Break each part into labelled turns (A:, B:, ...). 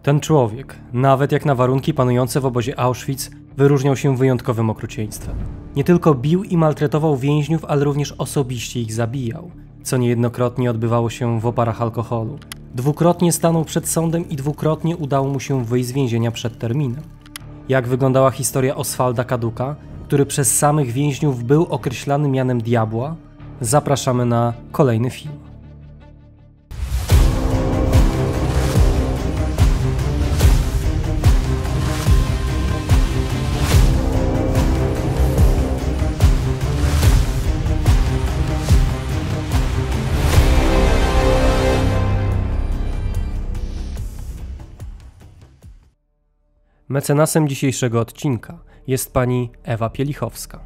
A: Ten człowiek, nawet jak na warunki panujące w obozie Auschwitz, wyróżniał się wyjątkowym okrucieństwem. Nie tylko bił i maltretował więźniów, ale również osobiście ich zabijał, co niejednokrotnie odbywało się w oparach alkoholu. Dwukrotnie stanął przed sądem i dwukrotnie udało mu się wyjść z więzienia przed terminem. Jak wyglądała historia Oswalda Kaduka, który przez samych więźniów był określany mianem diabła? Zapraszamy na kolejny film. Mecenasem dzisiejszego odcinka jest pani Ewa Pielichowska.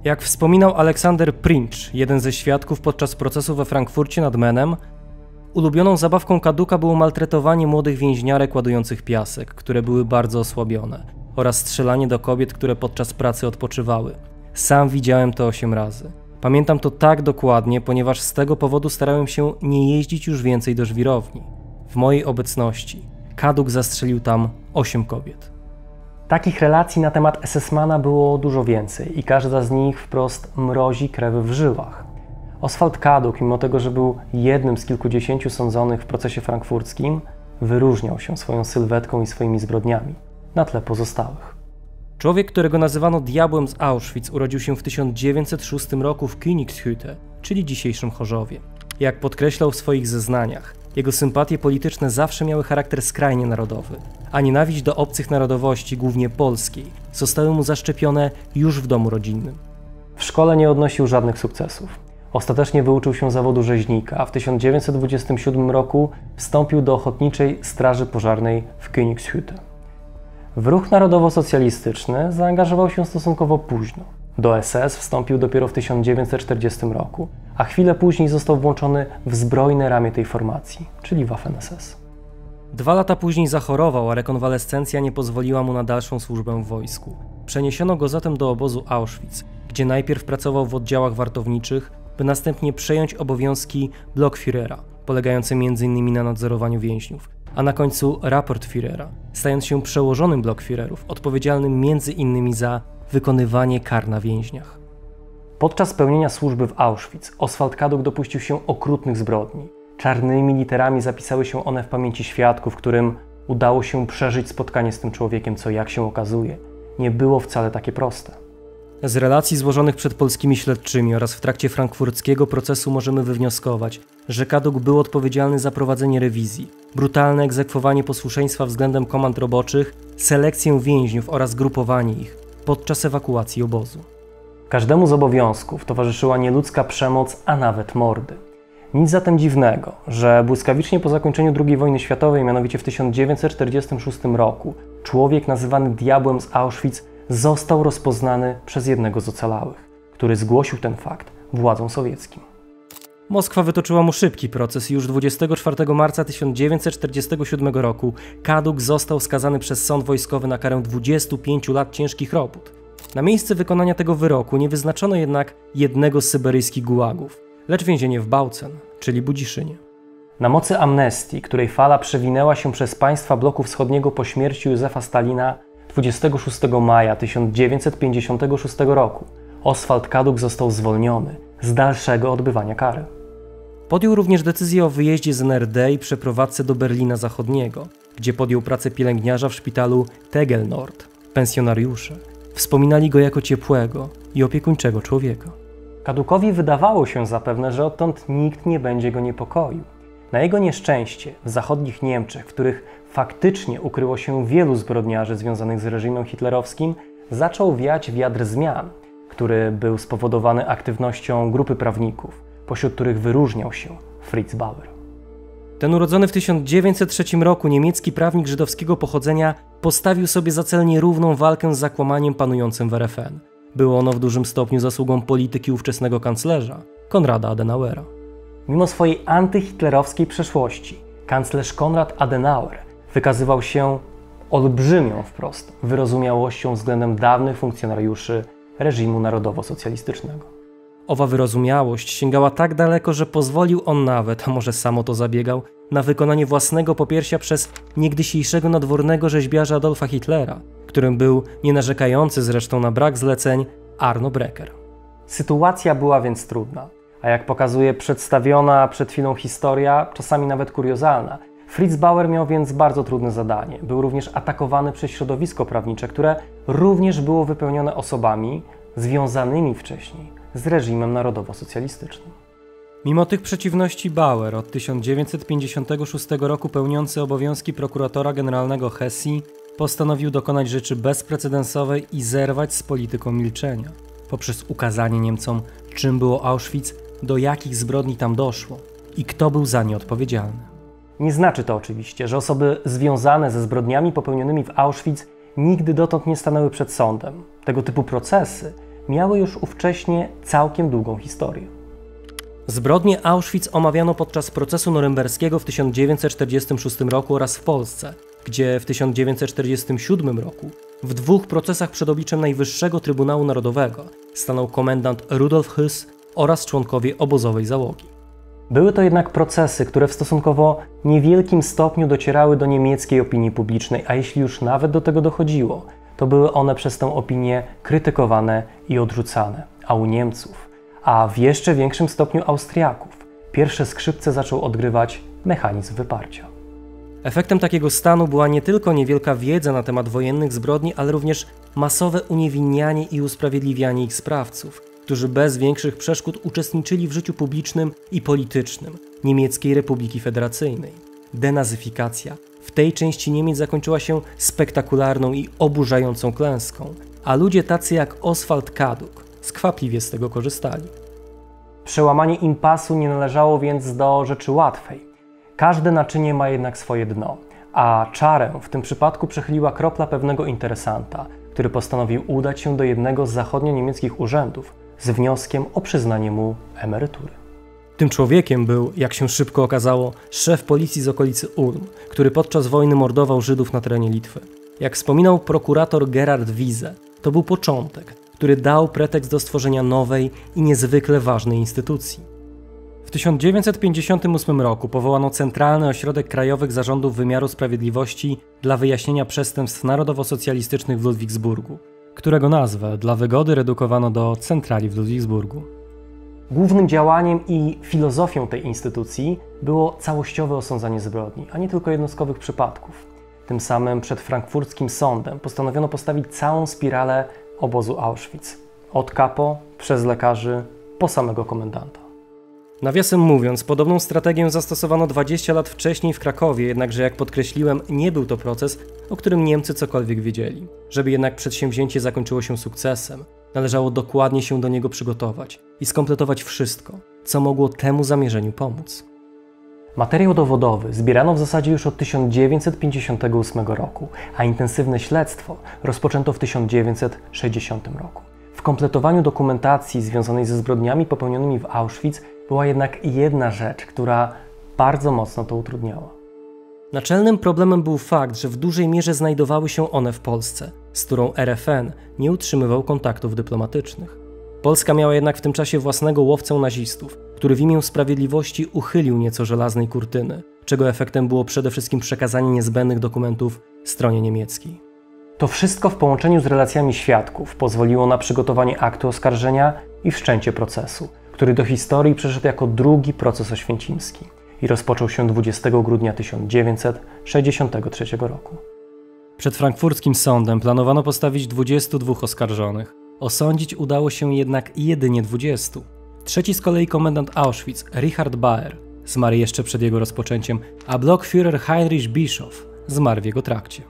A: Jak wspominał Aleksander Princh, jeden ze świadków podczas procesu we Frankfurcie nad Menem, ulubioną zabawką Kaduka było maltretowanie młodych więźniarek ładujących piasek, które były bardzo osłabione, oraz strzelanie do kobiet, które podczas pracy odpoczywały. Sam widziałem to 8 razy. Pamiętam to tak dokładnie, ponieważ z tego powodu starałem się nie jeździć już więcej do żwirowni. W mojej obecności Kaduk zastrzelił tam 8 kobiet. Takich relacji na temat SS-mana było dużo więcej i każda z nich wprost mrozi krew w żyłach. Oswald Kaduk, mimo tego, że był jednym z kilkudziesięciu sądzonych w procesie frankfurckim, wyróżniał się swoją sylwetką i swoimi zbrodniami na tle pozostałych. Człowiek, którego nazywano diabłem z Auschwitz, urodził się w 1906 roku w Königshütte, czyli dzisiejszym Chorzowie. Jak podkreślał w swoich zeznaniach, jego sympatie polityczne zawsze miały charakter skrajnie narodowy, a nienawiść do obcych narodowości, głównie polskiej, zostały mu zaszczepione już w domu rodzinnym. W szkole nie odnosił żadnych sukcesów. Ostatecznie wyuczył się zawodu rzeźnika, a w 1927 roku wstąpił do Ochotniczej Straży Pożarnej w Königshütte. W ruch narodowo-socjalistyczny zaangażował się stosunkowo późno. Do SS wstąpił dopiero w 1940 roku, a chwilę później został włączony w zbrojne ramię tej formacji, czyli Waffen-SS. 2 lata później zachorował, a rekonwalescencja nie pozwoliła mu na dalszą służbę w wojsku. Przeniesiono go zatem do obozu Auschwitz, gdzie najpierw pracował w oddziałach wartowniczych, by następnie przejąć obowiązki Blockführera, polegające m.in. na nadzorowaniu więźniów, a na końcu Rapportführera, stając się przełożonym Blockführerów, odpowiedzialnym m.in. za wykonywanie kar na więźniach. Podczas pełnienia służby w Auschwitz Oswald Kaduk dopuścił się okrutnych zbrodni. Czarnymi literami zapisały się one w pamięci świadków, którym udało się przeżyć spotkanie z tym człowiekiem, co, jak się okazuje, nie było wcale takie proste. Z relacji złożonych przed polskimi śledczymi oraz w trakcie frankfurckiego procesu możemy wywnioskować, że Kaduk był odpowiedzialny za prowadzenie rewizji, brutalne egzekwowanie posłuszeństwa względem komand roboczych, selekcję więźniów oraz grupowanie ich podczas ewakuacji obozu. Każdemu z obowiązków towarzyszyła nieludzka przemoc, a nawet mordy. Nic zatem dziwnego, że błyskawicznie po zakończeniu II wojny światowej, mianowicie w 1946 roku, człowiek nazywany diabłem z Auschwitz został rozpoznany przez jednego z ocalałych, który zgłosił ten fakt władzom sowieckim. Moskwa wytoczyła mu szybki proces i już 24 marca 1947 roku Kaduk został skazany przez sąd wojskowy na karę 25 lat ciężkich robót. Na miejsce wykonania tego wyroku nie wyznaczono jednak jednego z syberyjskich gułagów, lecz więzienie w Bałcen, czyli Budziszynie. Na mocy amnestii, której fala przewinęła się przez państwa bloku wschodniego po śmierci Józefa Stalina 26 maja 1956 roku, Oswald Kaduk został zwolniony z dalszego odbywania kary. Podjął również decyzję o wyjeździe z NRD i przeprowadzce do Berlina Zachodniego, gdzie podjął pracę pielęgniarza w szpitalu Tegel Nord. Pensjonariusze wspominali go jako ciepłego i opiekuńczego człowieka. Kadukowi wydawało się zapewne, że odtąd nikt nie będzie go niepokoił. Na jego nieszczęście w zachodnich Niemczech, w których faktycznie ukryło się wielu zbrodniarzy związanych z reżimem hitlerowskim, zaczął wiać wiatr zmian, który był spowodowany aktywnością grupy prawników, pośród których wyróżniał się Fritz Bauer. Ten urodzony w 1903 roku niemiecki prawnik żydowskiego pochodzenia postawił sobie za cel nierówną walkę z zakłamaniem panującym w RFN. Było ono w dużym stopniu zasługą polityki ówczesnego kanclerza, Konrada Adenauera. Mimo swojej antyhitlerowskiej przeszłości, kanclerz Konrad Adenauer wykazywał się olbrzymią wprost wyrozumiałością względem dawnych funkcjonariuszy reżimu narodowo-socjalistycznego. Owa wyrozumiałość sięgała tak daleko, że pozwolił on nawet, a może sam o to zabiegał, na wykonanie własnego popiersia przez niegdysiejszego nadwornego rzeźbiarza Adolfa Hitlera, którym był, nie narzekający zresztą na brak zleceń, Arno Breker. Sytuacja była więc trudna, a jak pokazuje przedstawiona przed chwilą historia, czasami nawet kuriozalna. Fritz Bauer miał więc bardzo trudne zadanie. Był również atakowany przez środowisko prawnicze, które również było wypełnione osobami związanymi wcześniej z reżimem narodowo-socjalistycznym. Mimo tych przeciwności Bauer, od 1956 roku pełniący obowiązki prokuratora generalnego Hesji, postanowił dokonać rzeczy bezprecedensowej i zerwać z polityką milczenia, poprzez ukazanie Niemcom, czym było Auschwitz, do jakich zbrodni tam doszło i kto był za nie odpowiedzialny. Nie znaczy to oczywiście, że osoby związane ze zbrodniami popełnionymi w Auschwitz nigdy dotąd nie stanęły przed sądem. Tego typu procesy miały już ówcześnie całkiem długą historię. Zbrodnie Auschwitz omawiano podczas procesu norymberskiego w 1946 roku oraz w Polsce, gdzie w 1947 roku w 2 procesach przed obliczem Najwyższego Trybunału Narodowego stanął komendant Rudolf Höss oraz członkowie obozowej załogi. Były to jednak procesy, które w stosunkowo niewielkim stopniu docierały do niemieckiej opinii publicznej, a jeśli już nawet do tego dochodziło, to były one przez tę opinię krytykowane i odrzucane, a u Niemców, a w jeszcze większym stopniu Austriaków, pierwsze skrzypce zaczął odgrywać mechanizm wyparcia. Efektem takiego stanu była nie tylko niewielka wiedza na temat wojennych zbrodni, ale również masowe uniewinnianie i usprawiedliwianie ich sprawców, którzy bez większych przeszkód uczestniczyli w życiu publicznym i politycznym Niemieckiej Republiki Federacyjnej. Denazyfikacja w tej części Niemiec zakończyła się spektakularną i oburzającą klęską, a ludzie tacy jak Oswald Kaduk skwapliwie z tego korzystali. Przełamanie impasu nie należało więc do rzeczy łatwej. Każde naczynie ma jednak swoje dno, a czarę w tym przypadku przechyliła kropla pewnego interesanta, który postanowił udać się do jednego z zachodnio-niemieckich urzędów z wnioskiem o przyznanie mu emerytury. Tym człowiekiem był, jak się szybko okazało, szef policji z okolicy Ulm, który podczas wojny mordował Żydów na terenie Litwy. Jak wspominał prokurator Gerhard Wiese, to był początek, który dał pretekst do stworzenia nowej i niezwykle ważnej instytucji. W 1958 roku powołano Centralny Ośrodek Krajowych Zarządów Wymiaru Sprawiedliwości dla wyjaśnienia przestępstw narodowo-socjalistycznych w Ludwigsburgu, którego nazwę dla wygody redukowano do Centrali w Ludwigsburgu. Głównym działaniem i filozofią tej instytucji było całościowe osądzanie zbrodni, a nie tylko jednostkowych przypadków. Tym samym przed frankfurckim sądem postanowiono postawić całą spiralę obozu Auschwitz. Od kapo, przez lekarzy, po samego komendanta. Nawiasem mówiąc, podobną strategię zastosowano 20 lat wcześniej w Krakowie, jednakże jak podkreśliłem, nie był to proces, o którym Niemcy cokolwiek wiedzieli. Żeby jednak przedsięwzięcie zakończyło się sukcesem, należało dokładnie się do niego przygotować i skompletować wszystko, co mogło temu zamierzeniu pomóc. Materiał dowodowy zbierano w zasadzie już od 1958 roku, a intensywne śledztwo rozpoczęto w 1960 roku. W kompletowaniu dokumentacji związanej ze zbrodniami popełnionymi w Auschwitz była jednak jedna rzecz, która bardzo mocno to utrudniała. Naczelnym problemem był fakt, że w dużej mierze znajdowały się one w Polsce, z którą RFN nie utrzymywał kontaktów dyplomatycznych. Polska miała jednak w tym czasie własnego łowcę nazistów, który w imię sprawiedliwości uchylił nieco żelaznej kurtyny, czego efektem było przede wszystkim przekazanie niezbędnych dokumentów stronie niemieckiej. To wszystko w połączeniu z relacjami świadków pozwoliło na przygotowanie aktu oskarżenia i wszczęcie procesu, który do historii przeszedł jako drugi proces oświęcimski i rozpoczął się 20 grudnia 1963 roku. Przed frankfurckim sądem planowano postawić 22 oskarżonych. Osądzić udało się jednak jedynie 20. Trzeci z kolei komendant Auschwitz, Richard Baer, zmarł jeszcze przed jego rozpoczęciem, a Blockführer Heinrich Bischoff zmarł w jego trakcie.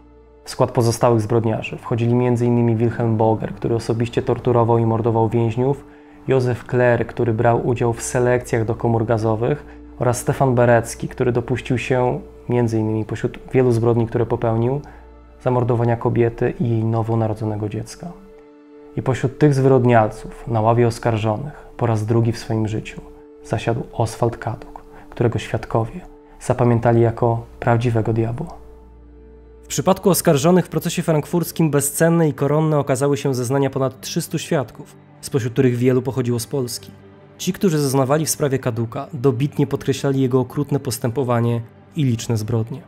A: W skład pozostałych zbrodniarzy wchodzili m.in. Wilhelm Boger, który osobiście torturował i mordował więźniów, Józef Kler, który brał udział w selekcjach do komór gazowych, oraz Stefan Berecki, który dopuścił się, m.in. pośród wielu zbrodni, które popełnił, zamordowania kobiety i jej nowonarodzonego dziecka. I pośród tych zwyrodnialców na ławie oskarżonych po raz drugi w swoim życiu zasiadł Oswald Kaduk, którego świadkowie zapamiętali jako prawdziwego diabła. W przypadku oskarżonych w procesie frankfurckim bezcenne i koronne okazały się zeznania ponad 300 świadków, spośród których wielu pochodziło z Polski. Ci, którzy zeznawali w sprawie Kaduka, dobitnie podkreślali jego okrutne postępowanie i liczne zbrodnie.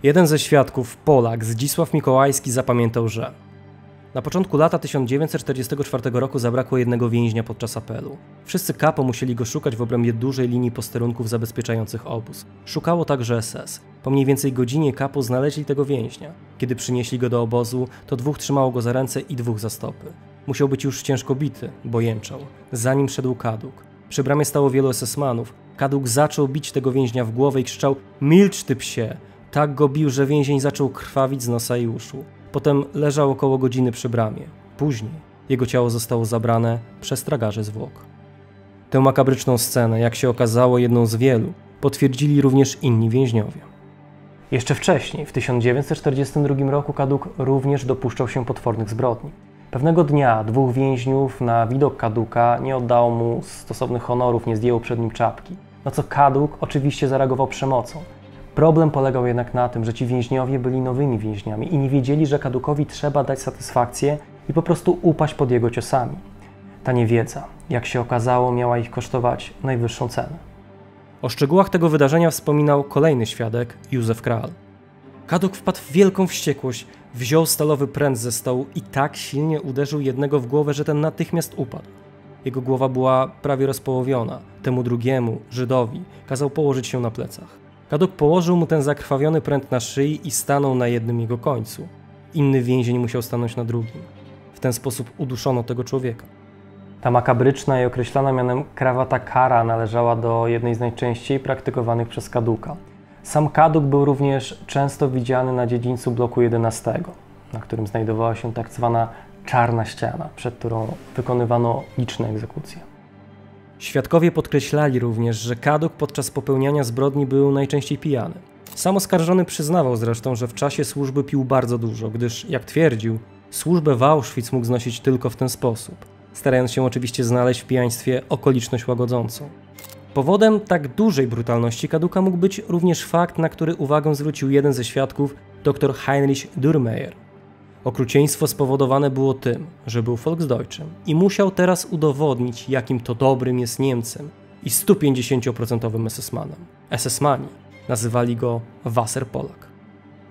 A: Jeden ze świadków, Polak Zdzisław Mikołajski, zapamiętał, że na początku lata 1944 roku zabrakło jednego więźnia podczas apelu. Wszyscy kapo musieli go szukać w obrębie dużej linii posterunków zabezpieczających obóz. Szukało także SS. Po mniej więcej godzinie kapo znaleźli tego więźnia. Kiedy przynieśli go do obozu, to 2 trzymało go za ręce i 2 za stopy. Musiał być już ciężko bity, bo jęczał. Za nim szedł Kaduk. Przy bramie stało wielu SS-manów. Kaduk zaczął bić tego więźnia w głowę i krzyczał: „Milcz, ty psie!” Tak go bił, że więzień zaczął krwawić z nosa i uszu. Potem leżał około godziny przy bramie. Później jego ciało zostało zabrane przez tragarzy zwłok. Tę makabryczną scenę, jak się okazało, jedną z wielu, potwierdzili również inni więźniowie. Jeszcze wcześniej, w 1942 roku, Kaduk również dopuszczał się potwornych zbrodni. Pewnego dnia 2 więźniów na widok Kaduka nie oddało mu stosownych honorów, nie zdjęło przed nim czapki. Na co Kaduk oczywiście zareagował przemocą. Problem polegał jednak na tym, że ci więźniowie byli nowymi więźniami i nie wiedzieli, że Kadukowi trzeba dać satysfakcję i po prostu upaść pod jego ciosami. Ta niewiedza, jak się okazało, miała ich kosztować najwyższą cenę. O szczegółach tego wydarzenia wspominał kolejny świadek, Józef Kral. Kaduk wpadł w wielką wściekłość, wziął stalowy pręt ze stołu i tak silnie uderzył jednego w głowę, że ten natychmiast upadł. Jego głowa była prawie rozpołowiona. Temu drugiemu, Żydowi, kazał położyć się na plecach. Kaduk położył mu ten zakrwawiony pręt na szyi i stanął na jednym jego końcu. Inny więzień musiał stanąć na drugim. W ten sposób uduszono tego człowieka. Ta makabryczna i określana mianem krawata kara należała do jednej z najczęściej praktykowanych przez Kaduka. Sam Kaduk był również często widziany na dziedzińcu bloku 11, na którym znajdowała się tak zwana czarna ściana, przed którą wykonywano liczne egzekucje. Świadkowie podkreślali również, że Kaduk podczas popełniania zbrodni był najczęściej pijany. Sam oskarżony przyznawał zresztą, że w czasie służby pił bardzo dużo, gdyż, jak twierdził, służbę w Auschwitz mógł znosić tylko w ten sposób, starając się oczywiście znaleźć w pijaństwie okoliczność łagodzącą. Powodem tak dużej brutalności Kaduka mógł być również fakt, na który uwagę zwrócił jeden ze świadków, dr Heinrich Dürrmayer. Okrucieństwo spowodowane było tym, że był Volksdeutschem i musiał teraz udowodnić, jakim to dobrym jest Niemcem i 150% SS-manem. SS-mani nazywali go Wasserpolak.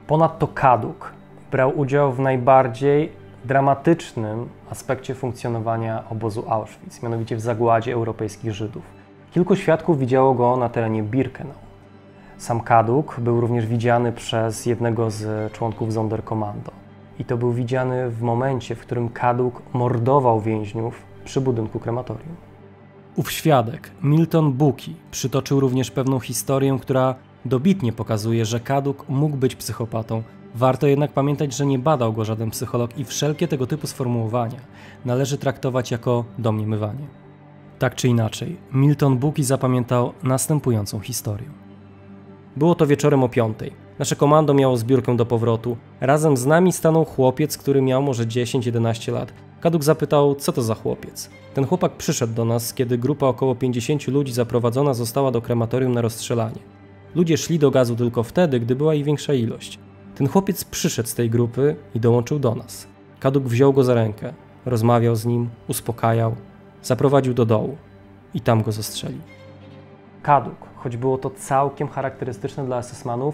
A: Ponadto Kaduk brał udział w najbardziej dramatycznym aspekcie funkcjonowania obozu Auschwitz, mianowicie w zagładzie europejskich Żydów. Kilku świadków widziało go na terenie Birkenau. Sam Kaduk był również widziany przez jednego z członków Sonderkommando. I to był widziany w momencie, w którym Kaduk mordował więźniów przy budynku krematorium. Ów świadek, Milton Buki, przytoczył również pewną historię, która dobitnie pokazuje, że Kaduk mógł być psychopatą. Warto jednak pamiętać, że nie badał go żaden psycholog i wszelkie tego typu sformułowania należy traktować jako domniemywanie. Tak czy inaczej, Milton Buki zapamiętał następującą historię. Było to wieczorem o 5. Nasze komando miało zbiórkę do powrotu. Razem z nami stanął chłopiec, który miał może 10-11 lat. Kaduk zapytał, co to za chłopiec. Ten chłopak przyszedł do nas, kiedy grupa około 50 ludzi zaprowadzona została do krematorium na rozstrzelanie. Ludzie szli do gazu tylko wtedy, gdy była ich większa ilość. Ten chłopiec przyszedł z tej grupy i dołączył do nas. Kaduk wziął go za rękę, rozmawiał z nim, uspokajał, zaprowadził do dołu i tam go zastrzelił. Kaduk, choć było to całkiem charakterystyczne dla SS-manów,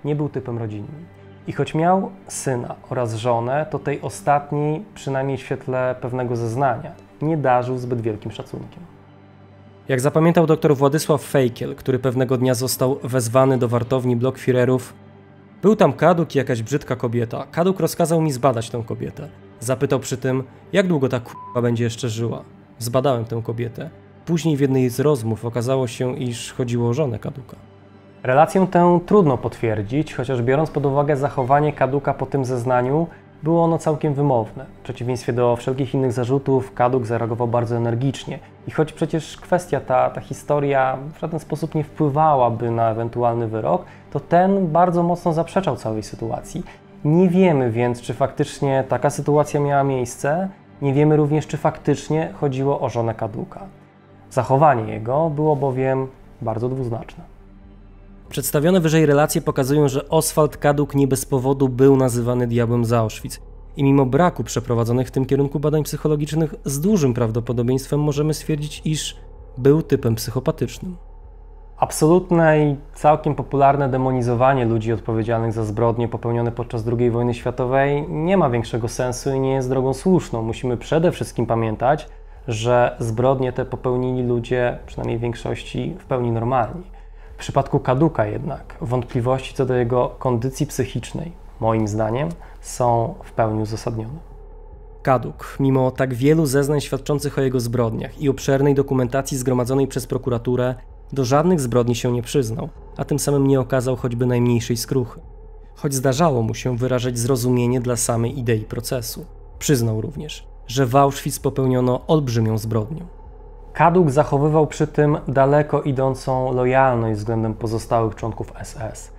A: nie był typem rodzinnym. I choć miał syna oraz żonę, to tej ostatniej, przynajmniej w świetle pewnego zeznania, nie darzył zbyt wielkim szacunkiem. Jak zapamiętał dr Władysław Fejkiel, który pewnego dnia został wezwany do wartowni Blockführerów, był tam Kaduk i jakaś brzydka kobieta. Kaduk rozkazał mi zbadać tę kobietę. Zapytał przy tym, jak długo ta k***a będzie jeszcze żyła. Zbadałem tę kobietę. Później w jednej z rozmów okazało się, iż chodziło o żonę Kaduka. Relację tę trudno potwierdzić, chociaż biorąc pod uwagę zachowanie Kaduka po tym zeznaniu, było ono całkiem wymowne. W przeciwieństwie do wszelkich innych zarzutów, Kaduk zareagował bardzo energicznie. I choć przecież kwestia ta historia w żaden sposób nie wpływałaby na ewentualny wyrok, to ten bardzo mocno zaprzeczał całej sytuacji. Nie wiemy więc, czy faktycznie taka sytuacja miała miejsce, nie wiemy również, czy faktycznie chodziło o żonę Kaduka. Zachowanie jego było bowiem bardzo dwuznaczne. Przedstawione wyżej relacje pokazują, że Oswald Kaduk nie bez powodu był nazywany diabłem z Auschwitz. I mimo braku przeprowadzonych w tym kierunku badań psychologicznych, z dużym prawdopodobieństwem możemy stwierdzić, iż Był typem psychopatycznym.
B: Absolutne i całkiem popularne demonizowanie ludzi odpowiedzialnych za zbrodnie popełnione podczas II wojny światowej nie ma większego sensu i nie jest drogą słuszną. Musimy przede wszystkim pamiętać, że zbrodnie te popełnili ludzie, przynajmniej w większości, w pełni normalni. W przypadku Kaduka jednak wątpliwości co do jego kondycji psychicznej, moim zdaniem, są w pełni uzasadnione.
A: Kaduk, mimo tak wielu zeznań świadczących o jego zbrodniach i obszernej dokumentacji zgromadzonej przez prokuraturę, do żadnych zbrodni się nie przyznał, a tym samym nie okazał choćby najmniejszej skruchy. Choć zdarzało mu się wyrażać zrozumienie dla samej idei procesu. Przyznał również, że w Auschwitz popełniono olbrzymią zbrodnię.
B: Kaduk zachowywał przy tym daleko idącą lojalność względem pozostałych członków SS.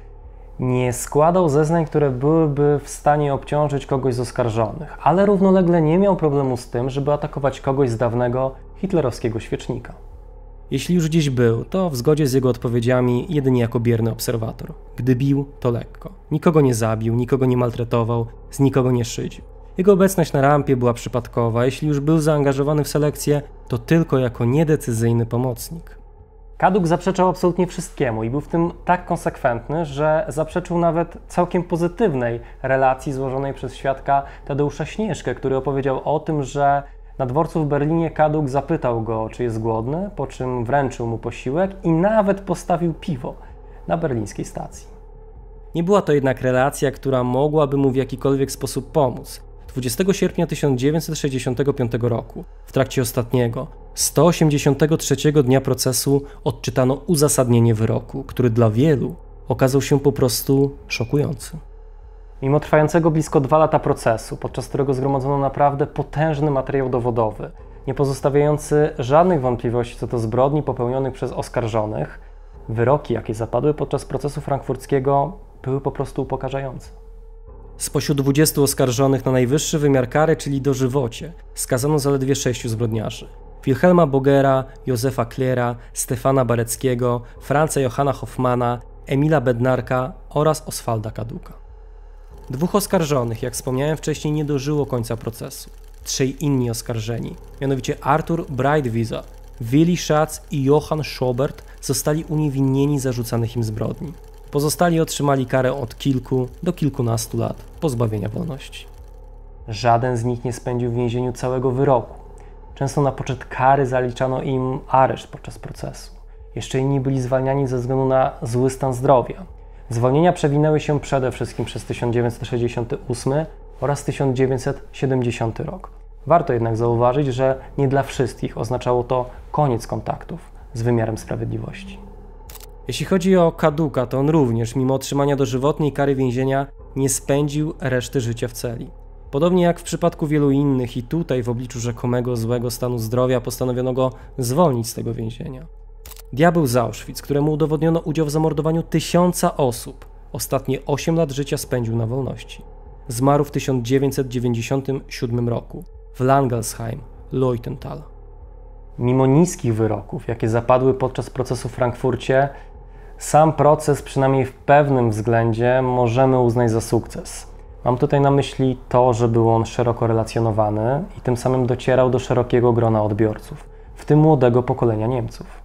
B: Nie składał zeznań, które byłyby w stanie obciążyć kogoś z oskarżonych, ale równolegle nie miał problemu z tym, żeby atakować kogoś z dawnego hitlerowskiego świecznika.
A: Jeśli już gdzieś był, to w zgodzie z jego odpowiedziami jedynie jako bierny obserwator. Gdy bił, to lekko. Nikogo nie zabił, nikogo nie maltretował, z nikogo nie szydził. Jego obecność na rampie była przypadkowa, jeśli już był zaangażowany w selekcję, to tylko jako niedecyzyjny pomocnik.
B: Kaduk zaprzeczał absolutnie wszystkiemu i był w tym tak konsekwentny, że zaprzeczył nawet całkiem pozytywnej relacji złożonej przez świadka Tadeusza Śnieżkę, który opowiedział o tym, że na dworcu w Berlinie Kaduk zapytał go, czy jest głodny, po czym wręczył mu posiłek i nawet postawił piwo na berlińskiej stacji.
A: Nie była to jednak relacja, która mogłaby mu w jakikolwiek sposób pomóc. 20 sierpnia 1965 roku, w trakcie ostatniego, 183 dnia procesu, odczytano uzasadnienie wyroku, który dla wielu okazał się po prostu szokujący.
B: Mimo trwającego blisko 2 lata procesu, podczas którego zgromadzono naprawdę potężny materiał dowodowy, nie pozostawiający żadnych wątpliwości co do zbrodni popełnionych przez oskarżonych, wyroki, jakie zapadły podczas procesu frankfurckiego, były po prostu upokarzające.
A: Spośród 20 oskarżonych na najwyższy wymiar kary, czyli dożywocie, skazano zaledwie 6 zbrodniarzy. Wilhelma Bogera, Józefa Klera, Stefana Bareckiego, Franza Johanna Hoffmana, Emila Bednarka oraz Oswalda Kaduka. 2 oskarżonych, jak wspomniałem wcześniej, nie dożyło końca procesu. 3 inni oskarżeni, mianowicie Arthur Breitwieser, Willi Schatz i Johann Schobert, zostali uniewinnieni zarzucanych im zbrodni. Pozostali otrzymali karę od kilku do kilkunastu lat pozbawienia wolności.
B: Żaden z nich nie spędził w więzieniu całego wyroku. Często na poczet kary zaliczano im areszt podczas procesu. Jeszcze inni byli zwalniani ze względu na zły stan zdrowia. Zwolnienia przewinęły się przede wszystkim przez 1968 oraz 1970 rok. Warto jednak zauważyć, że nie dla wszystkich oznaczało to koniec kontaktów z wymiarem sprawiedliwości.
A: Jeśli chodzi o Kaduka, to on również, mimo otrzymania dożywotniej kary więzienia, nie spędził reszty życia w celi. Podobnie jak w przypadku wielu innych i tutaj w obliczu rzekomego złego stanu zdrowia postanowiono go zwolnić z tego więzienia. Diabeł z Auschwitz, któremu udowodniono udział w zamordowaniu 1000 osób, ostatnie 8 lat życia spędził na wolności. Zmarł w 1997 roku w Langelsheim, Leutenthal.
B: Mimo niskich wyroków, jakie zapadły podczas procesu w Frankfurcie, sam proces, przynajmniej w pewnym względzie, możemy uznać za sukces. Mam tutaj na myśli to, że był on szeroko relacjonowany i tym samym docierał do szerokiego grona odbiorców, w tym młodego pokolenia Niemców.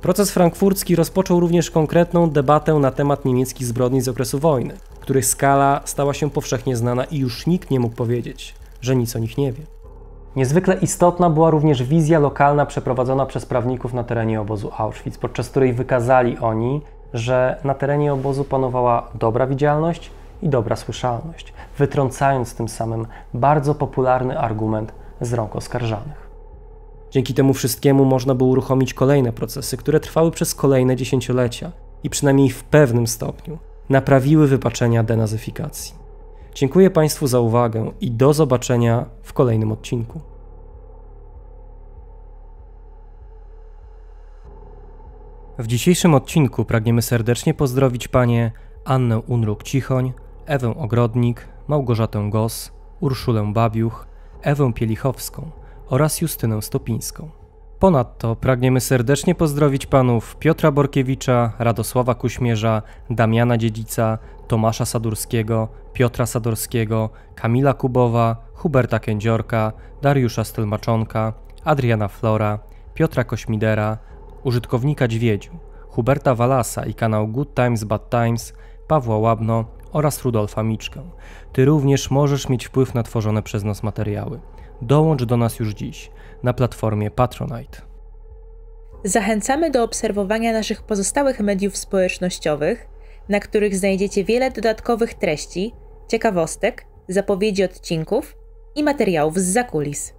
A: Proces frankfurcki rozpoczął również konkretną debatę na temat niemieckich zbrodni z okresu wojny, których skala stała się powszechnie znana i już nikt nie mógł powiedzieć, że nic o nich nie wie.
B: Niezwykle istotna była również wizja lokalna przeprowadzona przez prawników na terenie obozu Auschwitz, podczas której wykazali oni, że na terenie obozu panowała dobra widzialność i dobra słyszalność, wytrącając tym samym bardzo popularny argument z rąk oskarżanych.
A: Dzięki temu wszystkiemu można było uruchomić kolejne procesy, które trwały przez kolejne dziesięciolecia i przynajmniej w pewnym stopniu naprawiły wypaczenia denazyfikacji. Dziękuję Państwu za uwagę i do zobaczenia w kolejnym odcinku. W dzisiejszym odcinku pragniemy serdecznie pozdrowić panie Annę Unruk-Cichoń, Ewę Ogrodnik, Małgorzatę Gos, Urszulę Babiuch, Ewę Pielichowską oraz Justynę Stopińską. Ponadto pragniemy serdecznie pozdrowić panów Piotra Borkiewicza, Radosława Kuśmierza, Damiana Dziedzica, Tomasza Sadurskiego, Piotra Sadorskiego, Kamila Kubowa, Huberta Kędziorka, Dariusza Stylmaczonka, Adriana Flora, Piotra Kośmidera, użytkownika Dźwiedziu, Huberta Walasa i kanał Good Times Bad Times, Pawła Łabno oraz Rudolfa Miczkę. Ty również możesz mieć wpływ na tworzone przez nas materiały. Dołącz do nas już dziś na platformie Patronite.
C: Zachęcamy do obserwowania naszych pozostałych mediów społecznościowych, na których znajdziecie wiele dodatkowych treści, ciekawostek, zapowiedzi odcinków i materiałów zza kulis.